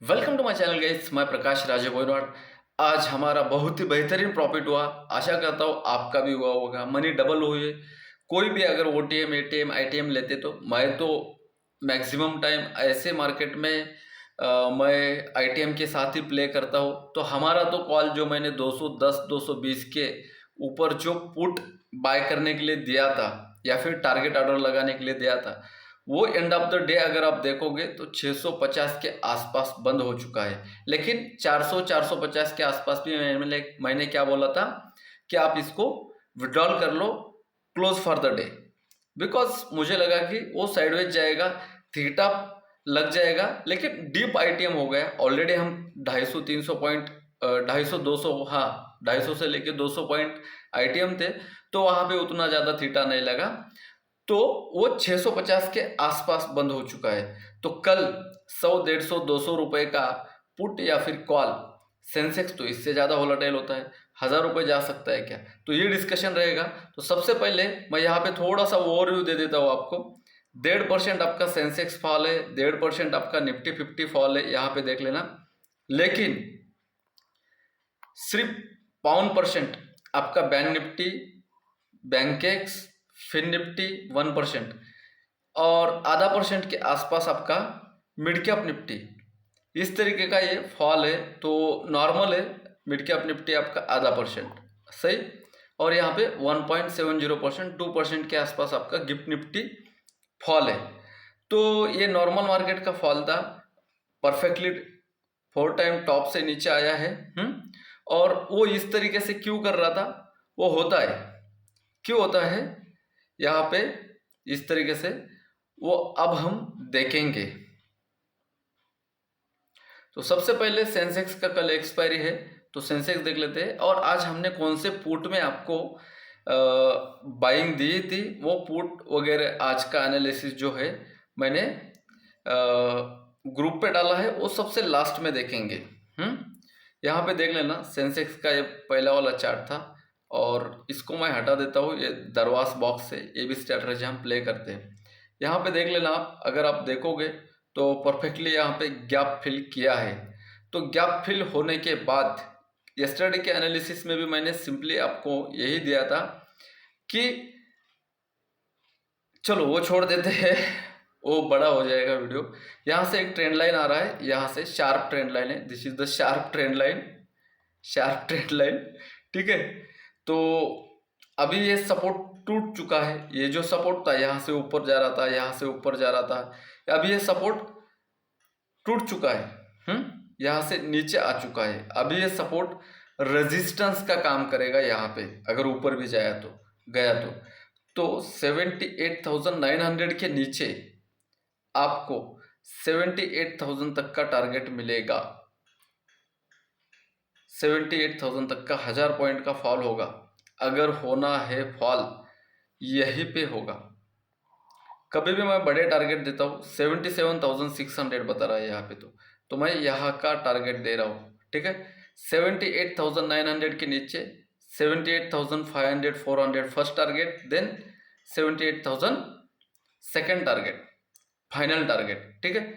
Welcome to my channel guys, मैं प्रकाश राजे बोयनवाड। आज हमारा बहुत ही बेहतरीन प्रॉफिट हुआ। आशा करता हूँ आपका भी हुआ होगा। मनी डबल हुई। कोई भी अगर ओटीएम एटीएम आईटीएम लेते तो मैं तो मैक्सिमम टाइम ऐसे मार्केट में मैं आईटीएम के साथ ही प्ले करता हूँ। तो हमारा तो कॉल जो मैंने 210 220 के ऊपर जो पुट बाय करने के लिए दिया था या फिर टारगेट ऑर्डर लगाने के लिए दिया था, वो एंड ऑफ द डे अगर आप देखोगे तो 650 के आसपास बंद हो चुका है। लेकिन 400 450 के आसपास भी मैंने क्या बोला था कि आप इसको विड्रॉल कर लो close for the day, because मुझे लगा कि वो साइडवेज जाएगा, थीटा लग जाएगा। लेकिन डीप आईटीएम हो गया ऑलरेडी। हम 250 300 पॉइंट 250 200, हाँ 250 से लेके 200 पॉइंट आईटीएम थे, तो वहां पे उतना ज्यादा थीटा नहीं लगा। तो वो 650 के आसपास बंद हो चुका है। तो कल 100 150 200 रुपए का पुट या फिर कॉल, सेंसेक्स तो इससे ज्यादा वोलेटाइल होता है, 1000 रुपए जा सकता है क्या? तो ये डिस्कशन रहेगा। तो सबसे पहले मैं यहाँ पे थोड़ा सा ओवरव्यू दे देता हूँ आपको। 1.5% आपका सेंसेक्स फॉल है, 1.5% आपका निफ्टी 50 फॉल है, यहाँ पे देख लेना। लेकिन सिर्फ 5% आपका bank nifty, bankex, fin nifty 1%, और आधा परसेंट के आसपास आपका मिड कैप निफ्टी। इस तरीके का ये फॉल है। तो नॉर्मल है मिड कैप निफ्टी आपका आधा परसेंट, सही। और यहाँ पे 1.70% 2% के आसपास आपका गिफ्ट निफ्टी फॉल है। तो ये नॉर्मल मार्केट का फॉल था। परफेक्टली 4 टाइम टॉप से नीचे आया है। और वो इस तरीके से क्यों कर रहा था? वो होता है, क्यों होता है यहाँ पे इस तरीके से, वो अब हम देखेंगे। तो सबसे पहले सेंसेक्स का कल एक्सपायरी है, तो सेंसेक्स देख लेते हैं। और आज हमने कौन से पुट में आपको बाइंग दी थी, वो पुट वगैरह आज का एनालिसिस जो है मैंने ग्रुप पे डाला है, वो सबसे लास्ट में देखेंगे। यहाँ पे देख लेना, सेंसेक्स का ये पहला वाला चार्ट था और इसको मैं हटा देता हूँ। ये दरवास बॉक्स से ये भी स्ट्रैटेजी हम प्ले करते हैं। यहाँ पे देख लेना आप, अगर आप देखोगे तो परफेक्टली यहाँ पे गैप फिल किया है। तो गैप फिल होने के बाद यस्टरडे के एनालिसिस में भी मैंने सिंपली आपको यही दिया था कि चलो वो छोड़ देते हैं, वो बड़ा हो जाएगा वीडियो। यहाँ से एक ट्रेंड लाइन आ रहा है, यहाँ से शार्प ट्रेंड लाइन है, this is the sharp trend line, sharp trend line, ठीक है। तो अभी ये सपोर्ट टूट चुका है। ये जो सपोर्ट था यहाँ से ऊपर जा रहा था, यहाँ से ऊपर जा रहा था, अभी ये सपोर्ट टूट चुका है। यहाँ से नीचे आ चुका है। अभी ये सपोर्ट रेजिस्टेंस का काम करेगा यहाँ पे, अगर ऊपर भी जाया तो गया तो 78,900 के नीचे आपको 78,000 तक का टारगेट मिलेगा। 78,000 तक का 1000 पॉइंट का फॉल होगा। अगर होना है फॉल यहीं पे होगा। कभी भी मैं बड़े टारगेट देता हूँ, 77,600 बता रहा है यहाँ पे, तो मैं यहाँ का टारगेट दे रहा हूँ, ठीक है। 78,900 के नीचे 78,500 400 first target, then 78,000 second target, final target, ठीक है।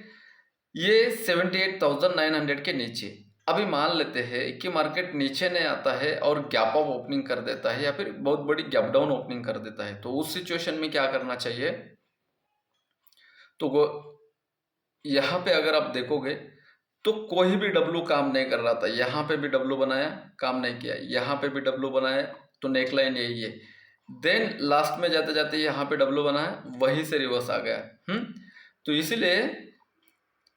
ये 78,900 के नीचे। अभी मान लेते हैं कि मार्केट नीचे नहीं आता है और गैप अप ओपनिंग कर देता है या फिर बहुत बड़ी गैप डाउन ओपनिंग कर देता है, तो उस सिचुएशन में क्या करना चाहिए? तो वो यहाँ पे अगर आप देखोगे तो कोई भी डब्लू काम नहीं कर रहा था। यहाँ पे भी डब्लू बनाया, काम नहीं किया, यहाँ पे भी डब्लू बनाया, तो नेक लाइन यही है। देन लास्ट में जाते जाते यहाँ पे डब्लू बनाया, वहीं से रिवर्स आ गया। तो इसीलिए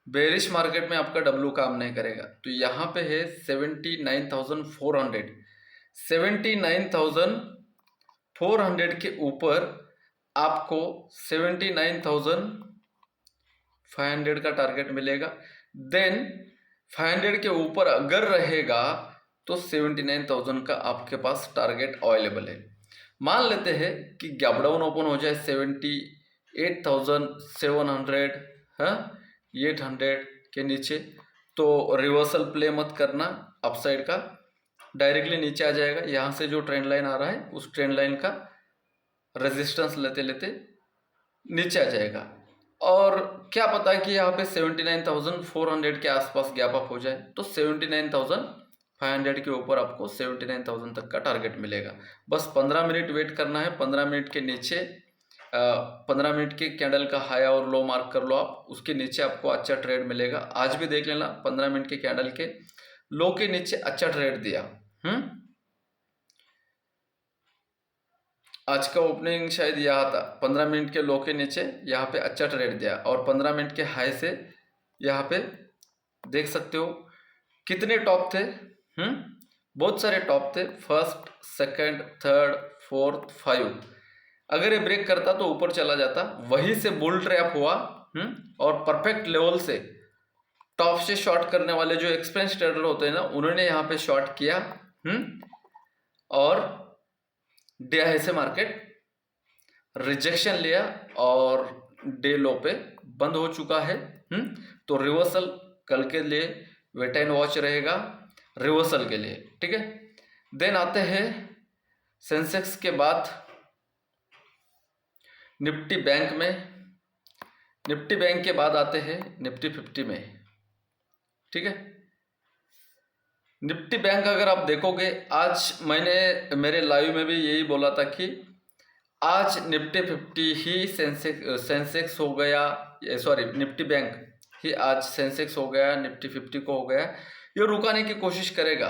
बेरिश मार्केट में आपका डब्लू काम नहीं करेगा। तो यहाँ पे है 79,400, 79,400 के ऊपर आपको 79,500 का टारगेट मिलेगा। देन 500 के ऊपर अगर रहेगा तो 79,000 का आपके पास टारगेट अवेलेबल है। मान लेते हैं कि गैप डाउन ओपन हो जाए 78,700, हाँ 800 के नीचे, तो रिवर्सल प्ले मत करना अपसाइड का, डायरेक्टली नीचे आ जाएगा। यहाँ से जो ट्रेंड लाइन आ रहा है उस ट्रेंड लाइन का रेजिस्टेंस लेते लेते नीचे आ जाएगा। और क्या पता है कि यहाँ पे 79,400 के आसपास गैप अप हो जाए, तो 79,500 के ऊपर आपको 79,000 तक का टारगेट मिलेगा। बस 15 मिनट वेट करना है। 15 मिनट के नीचे 15 मिनट के कैंडल का हाई और लो मार्क कर लो आप, उसके नीचे आपको अच्छा ट्रेड मिलेगा। आज भी देख लेना, 15 मिनट के कैंडल के लो के नीचे अच्छा ट्रेड दिया। आज का ओपनिंग शायद यहाँ था, 15 मिनट के लो के नीचे यहाँ पे अच्छा ट्रेड दिया, और 15 मिनट के हाई से यहाँ पे देख सकते हो कितने टॉप थे। बहुत सारे टॉप थे, फर्स्ट, सेकंड, थर्ड, फोर्थ, 5। अगर ये ब्रेक करता तो ऊपर चला जाता, वहीं से बुल ट्रैप हुआ। और परफेक्ट लेवल से टॉप से शॉर्ट करने वाले जो एक्सपेंस ट्रेडर होते हैं ना, उन्होंने यहाँ पे शॉर्ट किया। और डे हाई से मार्केट रिजेक्शन लिया और डे लो पे बंद हो चुका है। तो रिवर्सल कल के लिए वेट एंड वॉच रहेगा, रिवर्सल के लिए, ठीक है। देन आते हैं सेंसेक्स के बाद निफ्टी बैंक में। निफ्टी बैंक के बाद आते हैं निफ्टी 50 में, ठीक है। निफ्टी बैंक अगर आप देखोगे, आज मैंने मेरे लाइव में भी यही बोला था कि आज निफ्टी 50 ही सेंसेक्स हो गया, सॉरी निफ्टी बैंक ही आज सेंसेक्स हो गया, निफ्टी 50 को हो गया। ये रुकाने की कोशिश करेगा।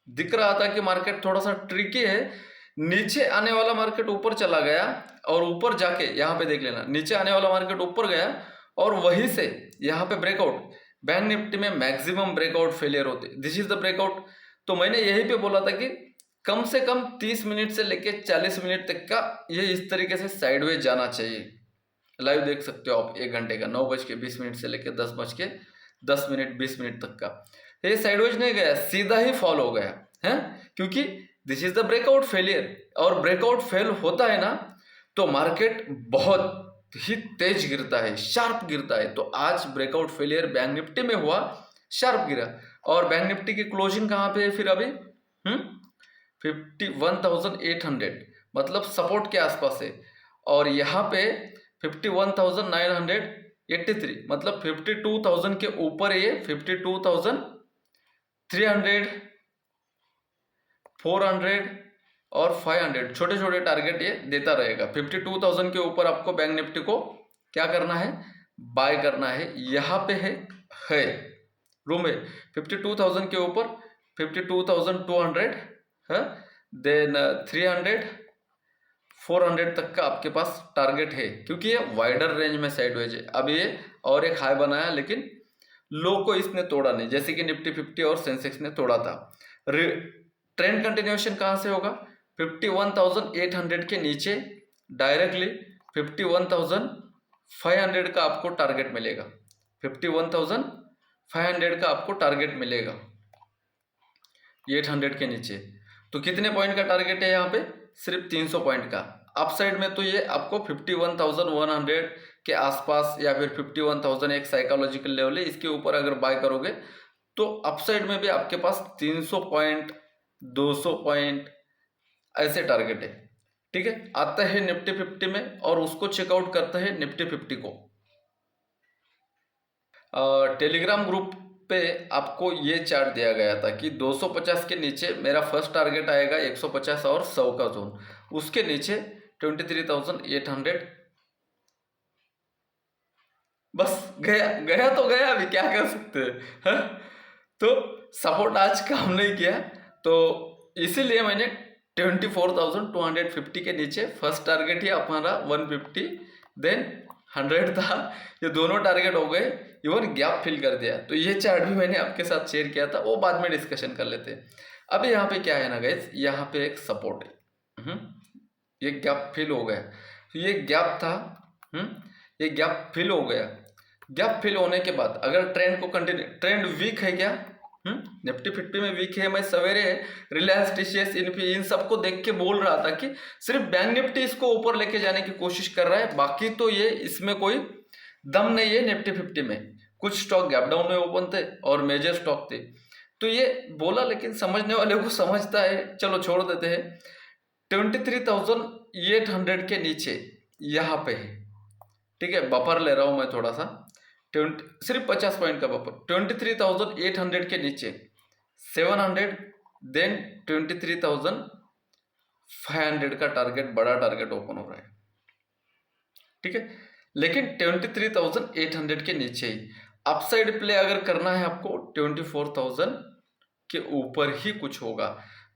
दिख रहा था कि मार्केट थोड़ा सा ट्रिकी है, नीचे आने वाला मार्केट ऊपर चला गया, और ऊपर जाके यहाँ पे देख लेना, नीचे आने वाला मार्केट ऊपर गया और वहीं से यहाँ पे ब्रेकआउट। बैंक निफ्टी में मैक्सिमम ब्रेकआउट फेलियर होते, दिस इज द ब्रेकआउट। तो मैंने यहीं पे बोला था कि कम से कम 30 मिनट से लेके 40 मिनट तक का ये इस तरीके से साइडवेज जाना चाहिए। लाइव देख सकते हो आप 1 घंटे का, 9:20 से लेके 10:10 20 मिनट तक का। ये साइडवेज नहीं गया, सीधा ही फॉल हो गया है, क्योंकि this is the breakout failure. और ब्रेकआउट फेल होता है ना, तो मार्केट बहुत ही तेज गिरता है, शार्प गिरता है। तो आज ब्रेकआउट फेलियर बैंक निफ्टी में हुआ, शार्प गिरा। और बैंक निफ्टी की क्लोजिंग कहाँ पे है फिर अभी? 51,800, मतलब सपोर्ट के आसपास है। और यहाँ पे 51,983, मतलब 52,000 के ऊपर ये 52,300, 400 और 500 छोटे छोटे टारगेट ये देता रहेगा। 52,000 के ऊपर आपको बैंक निफ्टी को क्या करना है? बाय करना है। यहाँ पे है रूम है 52,000 के ऊपर 52,200 है, देन 300 400 तक का आपके पास टारगेट है, क्योंकि ये वाइडर रेंज में साइडवेज है। अब ये और एक हाई बनाया, लेकिन लो को इसने तोड़ा नहीं, जैसे कि निफ्टी 50 और सेंसेक्स ने तोड़ा था। ट्रेंड कंटिन्यूएशन कहाँ से होगा? 51,800 के नीचे डायरेक्टली 51,500 का आपको टारगेट मिलेगा। 51,500 का आपको टारगेट मिलेगा 800 के नीचे। तो कितने पॉइंट का टारगेट है यहाँ पे? सिर्फ 300 पॉइंट का। अपसाइड में तो ये आपको 51,100 के आसपास या फिर 51,000 एक साइकोलॉजिकल लेवल है, इसके ऊपर अगर बाय करोगे तो अपसाइड में भी आपके पास 300 पॉइंट 200 पॉइंट ऐसे टारगेट है, ठीक है। आता है निफ्टी 50 में और उसको चेकआउट करता है निफ्टी 50 को। टेलीग्राम ग्रुप पे आपको ये चार्ट दिया गया था कि 250 के नीचे मेरा फर्स्ट टारगेट आएगा 150 और 100 का जोन, उसके नीचे 23,800। बस गया तो गया, अभी क्या कर सकते हैं। तो सपोर्ट आज काम नहीं किया, तो इसीलिए मैंने 24,250 के नीचे फर्स्ट टारगेट ही हमारा 150 देन 100 था। ये दोनों टारगेट हो गए, इवन गैप फिल कर दिया। तो ये चार्ट भी मैंने आपके साथ शेयर किया था, वो बाद में डिस्कशन कर लेते हैं। अब यहाँ पे क्या है ना गाइस, यहाँ पे एक सपोर्ट है, ये गैप फिल हो गया। तो ये गैप था, ये गैप फिल हो गया। गैप फिल होने के बाद अगर ट्रेंड को कंटिन्यू, ट्रेंड वीक है क्या? निफ्टी 50 में वीक है। मैं सवेरे रिलायंस, टीसीएस, इन्फी, इन सबको देख के बोल रहा था कि सिर्फ बैंक निफ्टी इसको ऊपर लेके जाने की कोशिश कर रहा है, बाकी तो ये इसमें कोई दम नहीं है। निफ्टी 50 में कुछ स्टॉक गैप डाउन में ओपन थे और मेजर स्टॉक थे, तो ये बोला, लेकिन समझने वाले को समझता है, चलो छोड़ देते हैं। 23,800 के नीचे यहाँ पे है ठीक है, बफर ले रहा हूँ मैं थोड़ा सा, 20 सिर्फ 50 पॉइंट का बफर, 23,800 के नीचे 700, देन 23,500 का टारगेट, बड़ा टारगेट ओपन हो रहा है, ठीक है। लेकिन 23,800 के नीचे ही अपसाइड प्ले अगर करना है आपको 24,000 के ऊपर ही कुछ होगा।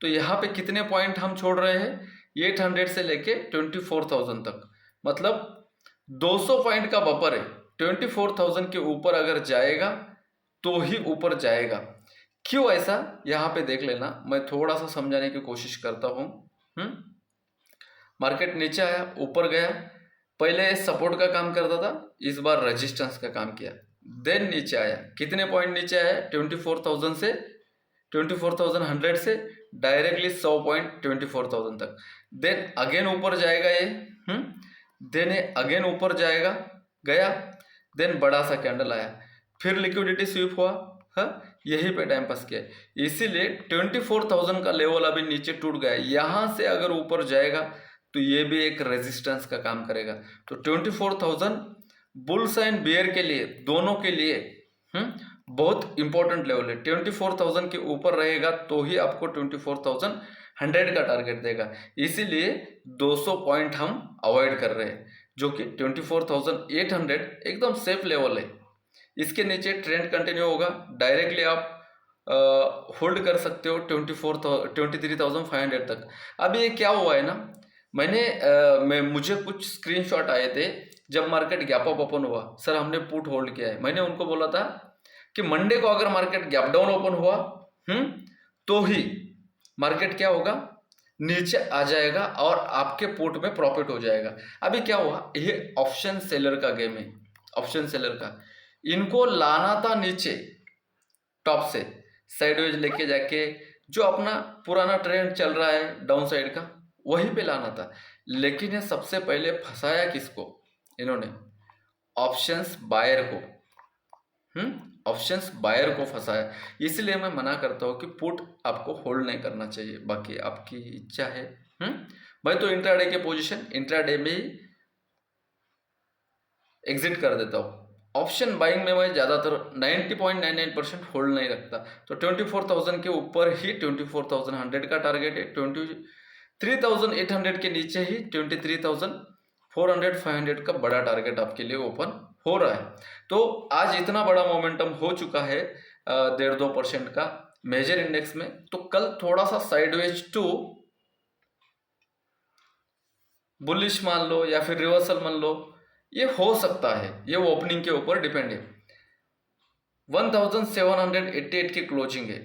तो यहाँ पे कितने पॉइंट हम छोड़ रहे हैं, 800 से लेके 24,000 तक, मतलब 200 पॉइंट का बफर है। 24,000 के ऊपर अगर जाएगा तो ही ऊपर जाएगा। क्यों ऐसा, यहाँ पे देख लेना, मैं थोड़ा सा समझाने की कोशिश करता हूँ। मार्केट नीचे आया, ऊपर गया, पहले सपोर्ट का काम करता था, इस बार रेजिस्टेंस का काम किया, देन नीचे आया, कितने पॉइंट नीचे आया, 24,000 से 24,100 से डायरेक्टली 100 पॉइंट 24,000 तक, देन अगेन ऊपर जाएगा ये, देन अगेन ऊपर जाएगा, गया, देन बड़ा सा कैंडल आया, फिर लिक्विडिटी स्वीप हुआ, यही पे टाइम पास किया, इसीलिए 24,000 का लेवल अभी नीचे टूट गया। यहाँ से अगर ऊपर जाएगा तो ये भी एक रेजिस्टेंस का काम करेगा। तो 24,000 बुल्स एंड बेयर के लिए, दोनों के लिए बहुत इंपॉर्टेंट लेवल है। 24,000 के ऊपर रहेगा तो ही आपको 24,100 का टारगेट देगा, इसीलिए 200 पॉइंट हम अवॉइड कर रहे हैं, जो कि 24,800 एकदम सेफ लेवल है। इसके नीचे ट्रेंड कंटिन्यू होगा, डायरेक्टली आप होल्ड कर सकते हो 23,500 तक। अब ये क्या हुआ है ना, मुझे कुछ स्क्रीनशॉट आए थे जब मार्केट गैप अप ओपन हुआ, सर हमने पुट होल्ड किया है। मैंने उनको बोला था कि मंडे को अगर मार्केट गैप डाउन ओपन हुआ तो ही मार्केट क्या होगा, नीचे आ जाएगा और आपके पुट में प्रॉफिट हो जाएगा। अभी क्या हुआ, ये ऑप्शन सेलर का गेम है, ऑप्शन सेलर का, इनको लाना था नीचे टॉप से साइडवेज लेके जाके, जो अपना पुराना ट्रेंड चल रहा है डाउन साइड का वहीं पे लाना था। लेकिन ये सबसे पहले फंसाया किसको, इन्होंने ऑप्शंस बायर को, ऑप्शंस बायर को फंसाया। इसलिए मैं मना करता हूँ कि पुट आपको होल्ड नहीं करना चाहिए, बाकी आपकी इच्छा है। मैं तो इंट्राडे के पोजीशन इंट्राडे में ही एग्जिट कर देता हूँ। ऑप्शन बाइंग में मैं ज़्यादातर 90.99% होल्ड नहीं रखता। तो 24,000 के ऊपर ही 24,100 का टारगेट है, 23,800 के नीचे ही 23,400-500 का बड़ा टारगेट आपके लिए ओपन हो रहा है। तो आज इतना बड़ा मोमेंटम हो चुका है 1.5-2% का मेजर इंडेक्स में, तो कल थोड़ा सा साइडवेज टू बुलिश मान लो या फिर रिवर्सल मान लो, ये हो सकता है, ये ओपनिंग के ऊपर डिपेंड है। 1788 की क्लोजिंग है,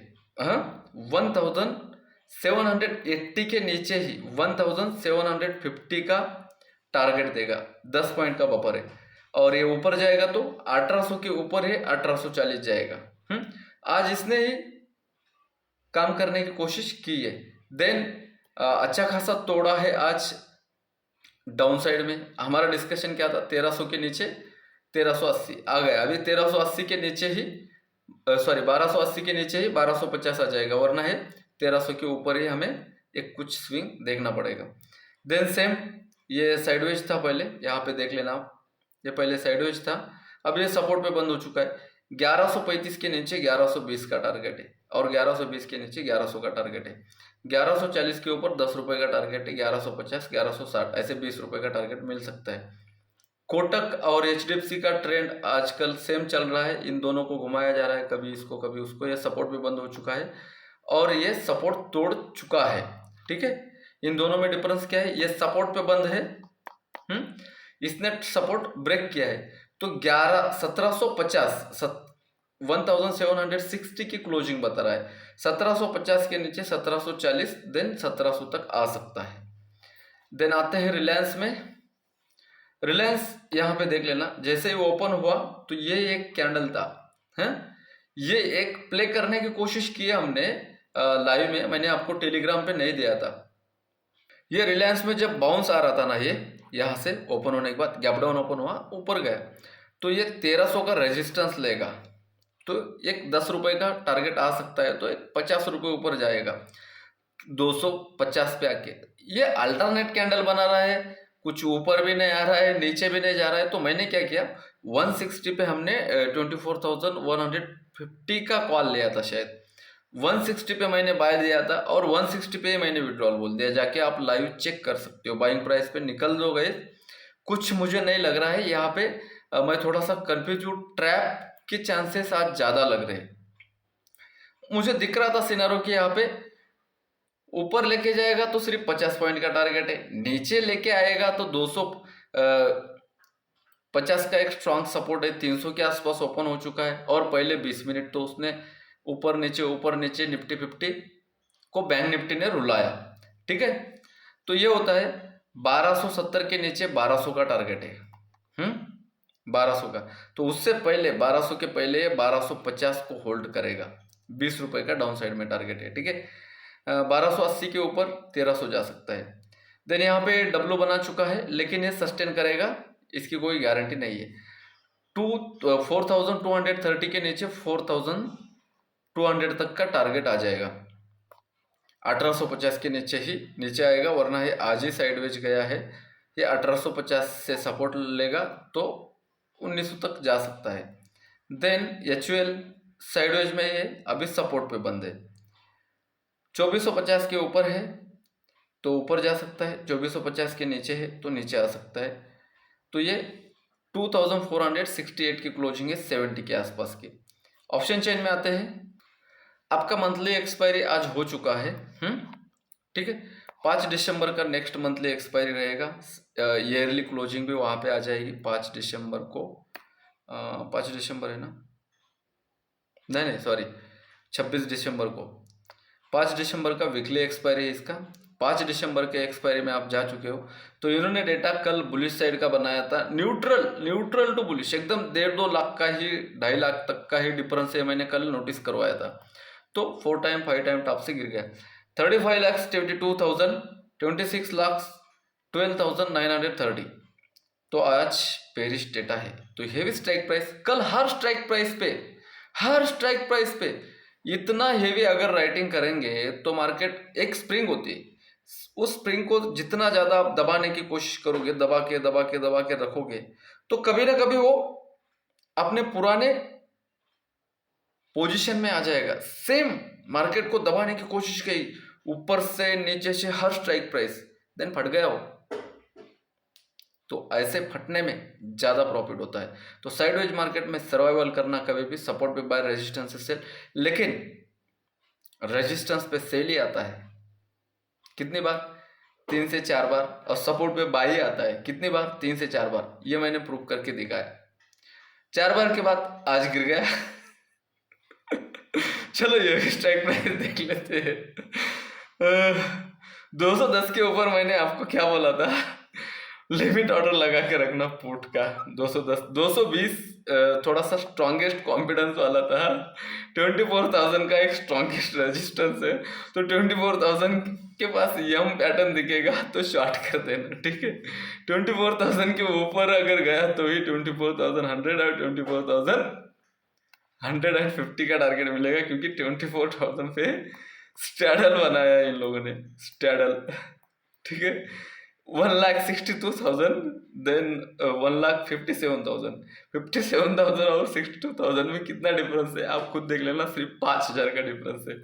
1780 के नीचे ही 1750 का टारगेट देगा, 10 पॉइंट का बफर है, और ये ऊपर जाएगा तो 1800 के ऊपर है, 1840 जाएगा। आज इसने ही काम करने की कोशिश की है, देन अच्छा खासा तोड़ा है आज डाउन साइड में। हमारा डिस्कशन क्या था, 1300 के नीचे 1380 आ गया, अभी 1380 के नीचे ही 1280 के नीचे ही 1250 आ जाएगा, वरना है 1300 के ऊपर ही हमें एक कुछ स्विंग देखना पड़ेगा। देन सेम ये साइडवेज था पहले, यहाँ पे देख लेना आप, ये पहले साइडवेज था, अब ये सपोर्ट पे बंद हो चुका है। 1135 के नीचे 1120 का टारगेट है, और 1120 के नीचे 1100 का टारगेट है। 1140 के ऊपर 10 रुपये का टारगेट है, 1150, 1160, ऐसे 20 रुपये का टारगेट मिल सकता है। कोटक और HDFC का ट्रेंड आजकल सेम चल रहा है, इन दोनों को घुमाया जा रहा है, कभी इसको कभी उसको। ये सपोर्ट पे बंद हो चुका है और ये सपोर्ट तोड़ चुका है, ठीक है। इन दोनों में डिफरेंस क्या है, ये सपोर्ट पे बंद है, इसने सपोर्ट ब्रेक किया है, तो 1760 की क्लोजिंग बता रहा है। 1750 के नीचे 1740, देन 1700 तक आ सकता है। देन आते हैं रिलायंस में। रिलायंस यहाँ पे देख लेना, जैसे ही ओपन हुआ तो ये एक कैंडल था, ये एक प्ले करने की कोशिश की है हमने लाइव में, मैंने आपको टेलीग्राम पे नहीं दिया था। ये रिलायंस में जब बाउंस आ रहा था ना, ये यहाँ से ओपन होने के बाद गैप डाउन ओपन हुआ, ऊपर गया, तो ये 1300 का रेजिस्टेंस लेगा, तो एक 10 रुपये का टारगेट आ सकता है, तो एक 50 रुपये ऊपर जाएगा 250 पे आके। ये अल्टरनेट कैंडल बना रहा है, कुछ ऊपर भी नहीं आ रहा है, नीचे भी नहीं जा रहा है। तो मैंने क्या किया, 160 पे हमने 24,150 का कॉल लिया था शायद। 160 पे मैंने बाय दिया था और 160 पे ही मैंने विड्रॉल बोल दिया। जाके आप लाइव चेक कर सकते हो, बाइंग प्राइस पे निकल दो गए। कुछ मुझे नहीं लग रहा है यहाँ पे, मैं थोड़ा सा कंफ्यूज हूँ। ट्रैप के चांसेस आज ज़्यादा लग रहे हैं। मुझे दिख रहा था सिनारो कि यहाँ पे ऊपर लेके जाएगा तो सिर्फ 50 पॉइंट का टारगेट है, नीचे लेके आएगा तो 250 का एक स्ट्रांग सपोर्ट है, 300 के आसपास ओपन हो चुका है। और पहले 20 मिनट तो उसने ऊपर नीचे निफ्टी 50 को बैंक निफ्टी ने रुलाया। ठीक है, तो ये होता है 1270 के नीचे 1200 का टारगेट है। 1200 का, तो उससे पहले 1200 के पहले 1250 को होल्ड करेगा। 20 रुपए का डाउन साइड में टारगेट है। ठीक है, 1280 के ऊपर 1300 जा सकता है। देन यहाँ पे डब्लू बना चुका है, लेकिन ये सस्टेन करेगा इसकी कोई गारंटी नहीं है। 4230 के नीचे 4200 तक का टारगेट आ जाएगा। 1850 के नीचे ही नीचे आएगा, वरना ये आज ही साइडवेज गया है। ये 1850 से सपोर्ट लेगा तो 1900 तक जा सकता है। देन HUL साइडवेज में ये अभी सपोर्ट पे बंद है। 2450 के ऊपर है तो ऊपर जा सकता है, 2450 के नीचे है तो नीचे आ सकता है। तो ये 2468 की क्लोजिंग है 70 के आसपास की। ऑप्शन चेन में आते हैं। आपका मंथली एक्सपायरी आज हो चुका है। ठीक है, 5 दिसंबर का नेक्स्ट मंथली एक्सपायरी रहेगा। ईयरली क्लोजिंग भी वहाँ पे आ जाएगी 5 दिसंबर को। 5 दिसंबर है ना, नहीं सॉरी 26 दिसंबर को। 5 दिसंबर का वीकली एक्सपायरी है इसका। 5 दिसंबर के एक्सपायरी में आप जा चुके हो। तो इन्होंने डेटा कल बुलिश साइड का बनाया था, न्यूट्रल टू बुलिश, एकदम 1.5-2 लाख का ही, 2.5 लाख तक का ही डिफरेंस है। मैंने कल नोटिस करवाया था। तो 4 टाइम 5 टाइम टॉप से गिर गया। 35,72,000, 26 लाख 12,930। तो आज पेरिश डेटा है। तो हेवी स्ट्राइक प्राइस कल, हर स्ट्राइक प्राइस पे इतना हेवी अगर राइटिंग करेंगे तो मार्केट, एक स्प्रिंग होती है, उस स्प्रिंग को जितना ज्यादा आप दबाने की कोशिश करोगे, दबा के रखोगे, तो कभी ना कभी वो अपने पुराने पोजीशन में आ जाएगा। सेम मार्केट को दबाने की कोशिश की, ऊपर से नीचे से हर स्ट्राइक प्राइस, देन फट गया वो। तो ऐसे फटने में ज्यादा प्रॉफिट होता है। तो साइडवेज मार्केट में सर्वाइवल करना कभी भी सपोर्ट पे बाय, रेजिस्टेंस से सेल। लेकिन रेजिस्टेंस पे सेल ही आता है कितनी बार, 3 से 4 बार, और सपोर्ट पे बाई ही आता है कितनी बार, 3 से 4 बार। ये मैंने प्रूव करके दिखाया। 4 बार के बाद आज गिर गया। चलो ये स्ट्राइक प्राइस देख लेते हैं। 210 के ऊपर मैंने आपको क्या बोला था, लिमिट ऑर्डर लगा के रखना पुट का। 210 220 थोड़ा सा स्ट्रॉन्गेस्ट कॉन्फिडेंस वाला था। 24,000 का एक स्ट्रॉन्गेस्ट रेजिस्टेंस है। तो 24,000 के पास यम पैटर्न दिखेगा तो शॉर्ट कर देना। ठीक है, 24,000 के ऊपर अगर गया तो ही 24,100 और 24,150 का टारगेट मिलेगा, क्योंकि 24,000 पे स्टैडल बनाया है इन लोगों ने, स्टैडल। ठीक है, 1,62,000, देन 1,57,000। 57,000 और 62,000 में कितना डिफरेंस है आप खुद देख लेना, सिर्फ 5,000 का डिफरेंस है।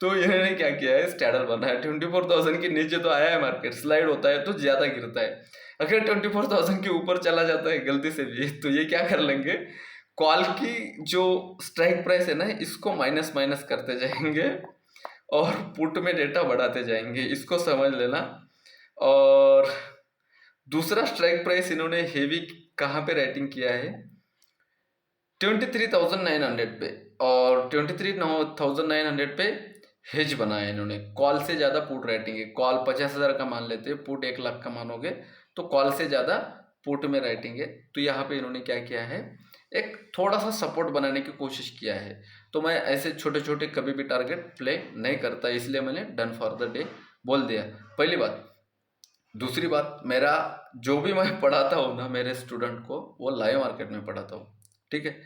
तो इन्होंने क्या किया है, स्टैडल बनाया। 24,000 के नीचे तो आया है मार्केट, स्लाइड होता है तो ज्यादा गिरता है। अगर 24,000 के ऊपर चला जाता है गलती से भी, तो ये क्या कर लेंगे, कॉल की जो स्ट्राइक प्राइस है ना, इसको माइनस करते जाएंगे और पुट में डेटा बढ़ाते जाएंगे, इसको समझ लेना। और दूसरा स्ट्राइक प्राइस इन्होंने हेवी कहाँ पे राइटिंग किया है, 23,900 पे, और 23,900 पे हेज बनाया इन्होंने। कॉल से ज्यादा पुट राइटिंग है। कॉल 50,000 का मान लेते हैं, पुट 1 लाख का मानोगे तो कॉल से ज्यादा पुट में राइटिंग है। तो यहाँ पे इन्होंने क्या किया है, एक थोड़ा सा सपोर्ट बनाने की कोशिश किया है। तो मैं ऐसे छोटे छोटे कभी भी टारगेट प्ले नहीं करता, इसलिए मैंने डन फॉर द डे बोल दिया, पहली बात। दूसरी बात, मेरा जो भी मैं पढ़ाता हूँ ना मेरे स्टूडेंट को, वो लाइव मार्केट में पढ़ाता हूँ। ठीक है,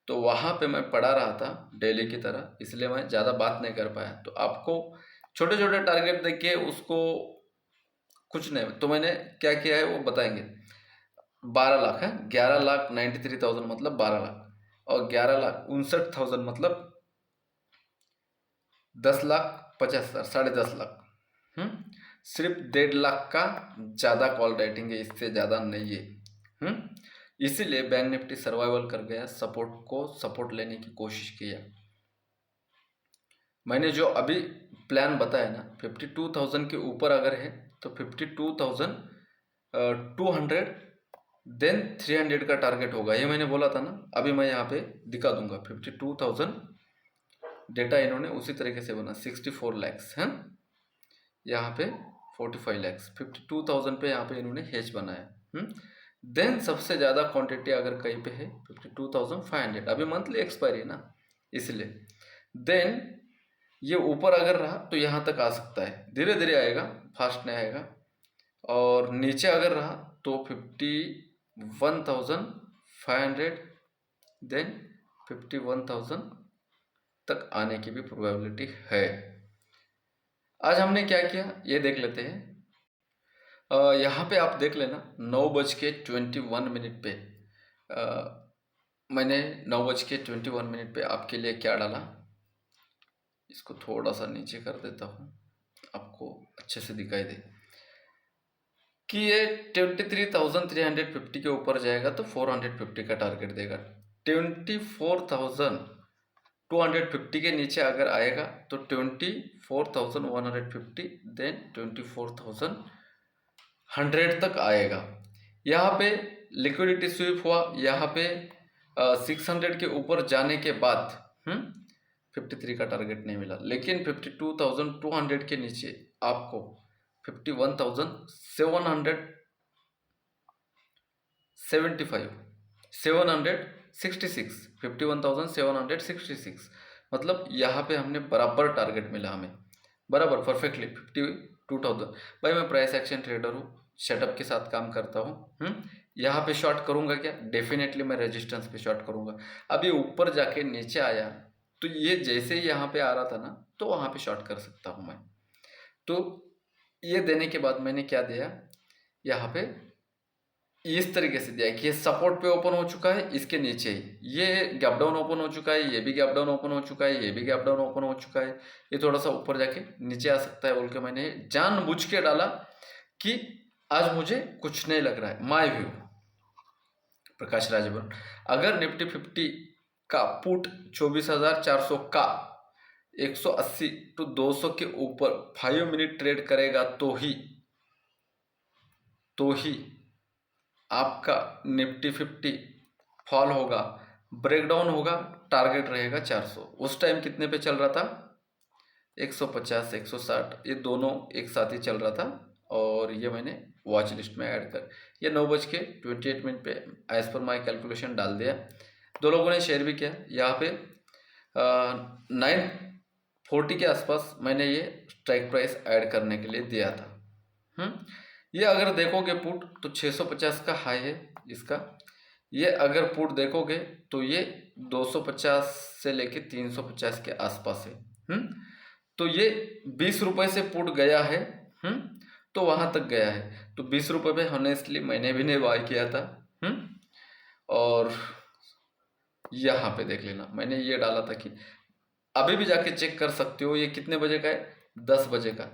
तो वहाँ पे मैं पढ़ा रहा था डेली की तरह, इसलिए मैं ज़्यादा बात नहीं कर पाया। तो आपको छोटे छोटे टारगेट देके उसको कुछ नहीं। तो मैंने क्या किया है वो बताएंगे। 12 लाख है, 11,93,000 मतलब 12 लाख, और 11,59,000 मतलब 10,50,000, 10.5 लाख। सिर्फ 1.5 लाख का ज़्यादा कॉल रेटिंग है, इससे ज़्यादा नहीं है। इसीलिए बैंक निफ्टी सर्वाइवल कर गया, सपोर्ट लेने की कोशिश किया। मैंने जो अभी प्लान बताया ना, 52,000 के ऊपर अगर है तो 52,200 देन 300 का टारगेट होगा, ये मैंने बोला था ना। अभी मैं यहाँ पे दिखा दूंगा 52,000 डेटा इन्होंने उसी तरीके से बना, 64 लैक्स है यहाँ पे, 45 लैक्स, 52,000 पे यहाँ पे इन्होंने हेज बनाया। देन सबसे ज़्यादा क्वांटिटी अगर कहीं पे है 52,500, अभी मंथली एक्सपायरी है ना, इसलिए देन ये ऊपर अगर रहा तो यहाँ तक आ सकता है, धीरे धीरे आएगा, फास्ट नहीं आएगा। और नीचे अगर रहा तो 51,500 देन 51,000 तक आने की भी प्रोबेबिलिटी है। आज हमने क्या किया ये देख लेते हैं। यहाँ पे आप देख लेना 9:21 पे मैंने 9:21 पे आपके लिए क्या डाला, इसको थोड़ा सा नीचे कर देता हूँ आपको अच्छे से दिखाई दे कि ये 23,350 के ऊपर जाएगा तो 450 का टारगेट देगा। 24,250 के नीचे अगर आएगा तो 24,150 देन 24,100 तक आएगा। यहाँ पे लिक्विडिटी स्वीप हुआ, यहाँ पे 600 के ऊपर जाने के बाद 53 का टारगेट नहीं मिला, लेकिन 52,200 के नीचे आपको 51,766 मतलब यहाँ पे हमने बराबर टारगेट मिला, हमें बराबर परफेक्टली 52,000। भाई मैं प्राइस एक्शन ट्रेडर हूँ, सेटअप के साथ काम करता हूँ। यहाँ पे शॉर्ट करूँगा क्या, डेफिनेटली मैं रेजिस्टेंस पे शॉर्ट करूँगा। अभी ऊपर जाके नीचे आया तो ये जैसे ही यहाँ पे आ रहा था ना तो वहाँ पे शॉर्ट कर सकता हूँ मैं। तो ये देने के बाद मैंने क्या दिया, यहाँ पे इस तरीके से दिया कि ये सपोर्ट पे ओपन हो चुका है, इसके नीचे ही ये गैप डाउन ओपन हो चुका है, ये भी गैप डाउन ओपन हो चुका है, ये भी गैप डाउन ओपन हो चुका है, ये थोड़ा सा ऊपर जाके नीचे आ सकता है बोल के मैंने जानबूझ के डाला कि आज मुझे कुछ नहीं लग रहा है। माय व्यू प्रकाश राजभवन, अगर निफ्टी 50 का पुट 24,400 का 180 टू 200 के ऊपर 5 मिनट ट्रेड करेगा तो ही आपका निफ्टी 50 फॉल होगा, ब्रेकडाउन होगा, टारगेट रहेगा 400। उस टाइम कितने पे चल रहा था, 150 160, ये दोनों एक साथ ही चल रहा था। और ये मैंने वॉच लिस्ट में ऐड कर, ये 9:28 पे एज पर माई कैलकुलेशन डाल दिया। दो लोगों ने शेयर भी किया। यहाँ पे 940 के आसपास मैंने ये स्ट्राइक प्राइस ऐड करने के लिए दिया था। ये अगर देखोगे पुट तो 650 का हाई है इसका। ये अगर पुट देखोगे तो ये 250 से लेके 350 के आसपास है। तो ये 20 रुपये से पुट गया है, तो वहाँ तक गया है। तो 20 रुपये पे ऑनेस्टली मैंने भी नहीं बाय किया था। और यहाँ पे देख लेना, मैंने ये डाला था कि अभी भी जाके चेक कर सकते हो, ये कितने बजे का है, 10 बजे का।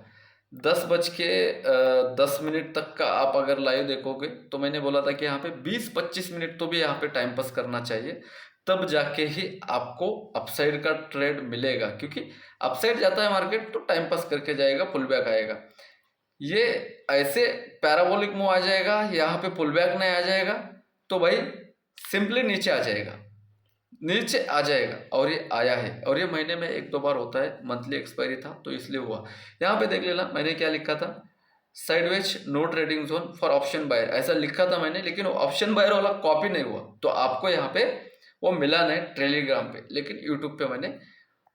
10:10 तक का आप अगर लाइव देखोगे तो मैंने बोला था कि यहाँ पे 20-25 मिनट तो भी यहाँ पे टाइम पास करना चाहिए, तब जाके ही आपको अपसाइड का ट्रेड मिलेगा। क्योंकि अपसाइड जाता है मार्केट तो टाइम पास करके जाएगा, पुल बैक आएगा। ये ऐसे पैराबोलिक मूव आ जाएगा, यहाँ पे पुल बैक नहीं आ जाएगा तो भाई सिंपली नीचे आ जाएगा, नीचे आ जाएगा। और ये आया है, और ये महीने में 1-2 बार होता है, मंथली एक्सपायरी था तो इसलिए हुआ। यहाँ पे देख लेना मैंने क्या लिखा था, sideways no trading zone for option buyer, ऐसा लिखा था मैंने, लेकिन ऑप्शन बायर वाला कॉपी नहीं हुआ तो आपको यहाँ पे वो मिला नहीं टेलीग्राम पे, लेकिन यूट्यूब पे मैंने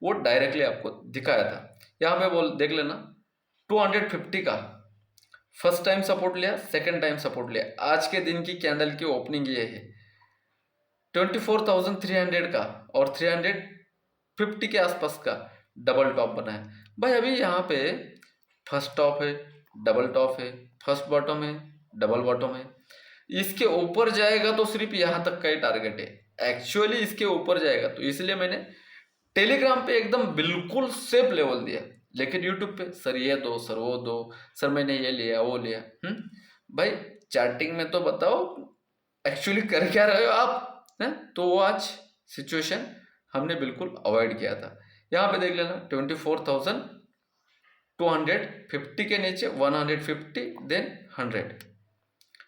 वो डायरेक्टली आपको दिखाया था। यहाँ पे बोल देख लेना 250 का फर्स्ट टाइम सपोर्ट लिया, सेकेंड टाइम सपोर्ट लिया। आज के दिन की कैंडल की ओपनिंग ये है 24,300 का और 350 के आसपास का डबल टॉप बना है। भाई अभी यहाँ पे फर्स्ट टॉप है, डबल टॉप है, फर्स्ट बॉटम है, डबल बॉटम है। इसके ऊपर जाएगा तो सिर्फ यहाँ तक का ही टारगेट है, एक्चुअली इसके ऊपर जाएगा तो इसलिए मैंने टेलीग्राम पे एकदम बिल्कुल सेफ लेवल दिया, लेकिन यूट्यूब पे सर ये दो, सर वो दो, सर मैंने ये लिया वो लिया। भाई चार्टिंग में तो बताओ एक्चुअली कर क्या रहे हो आप, हैं? तो वो आज सिचुएशन हमने बिल्कुल अवॉइड किया था। यहाँ पे देख लेना 24,250 के नीचे 150 देन 100,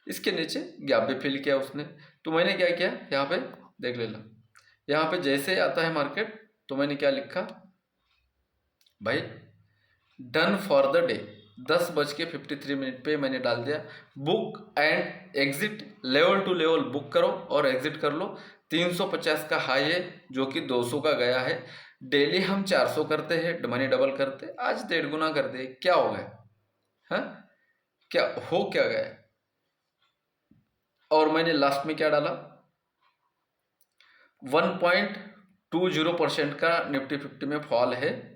इसके नीचे गैप भी फिल किया उसने। तो मैंने क्या किया, यहाँ पे देख लेना, यहाँ पे जैसे आता है मार्केट तो मैंने क्या लिखा भाई, डन फॉर द डे 10:53 पे मैंने डाल दिया, book and exit, level to level book करो और एग्जिट कर लो। 350 का हाई है जो कि 200 का गया है। डेली हम 400 करते हैं, मनी डबल करते, आज 1.5 गुना कर दे, क्या हो गया, हाँ क्या हो क्या गया। और मैंने लास्ट में क्या डाला, 1.20% का निफ्टी 50 में फॉल है।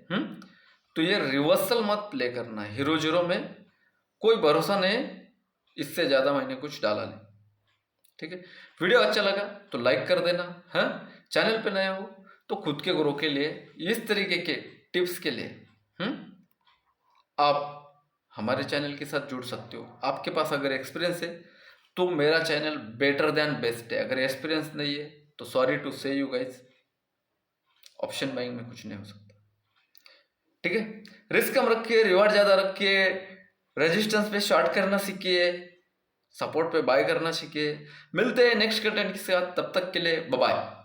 तो ये रिवर्सल मत प्ले करना है, हीरो जीरो में कोई भरोसा नहीं, इससे ज़्यादा मैंने कुछ डाला नहीं। ठीक है, वीडियो अच्छा लगा तो लाइक कर देना, हाँ चैनल पे नए हो तो खुद के ग्रो के लिए इस तरीके के टिप्स के लिए आप हमारे चैनल के साथ जुड़ सकते हो। आपके पास अगर एक्सपीरियंस है तो मेरा चैनल बेटर देन बेस्ट है, अगर एक्सपीरियंस नहीं है तो सॉरी टू से यू गाइस, ऑप्शन बाइंग में कुछ नहीं हो सकता। ठीक है, रिस्क कम रखिए, रिवार्ड ज़्यादा रखिए, रेजिस्टेंस पे शॉर्ट करना सीखिए, सपोर्ट पे बाय करना सीखिए। मिलते हैं नेक्स्ट कंटेंट के साथ, तब तक के लिए बाय बाय।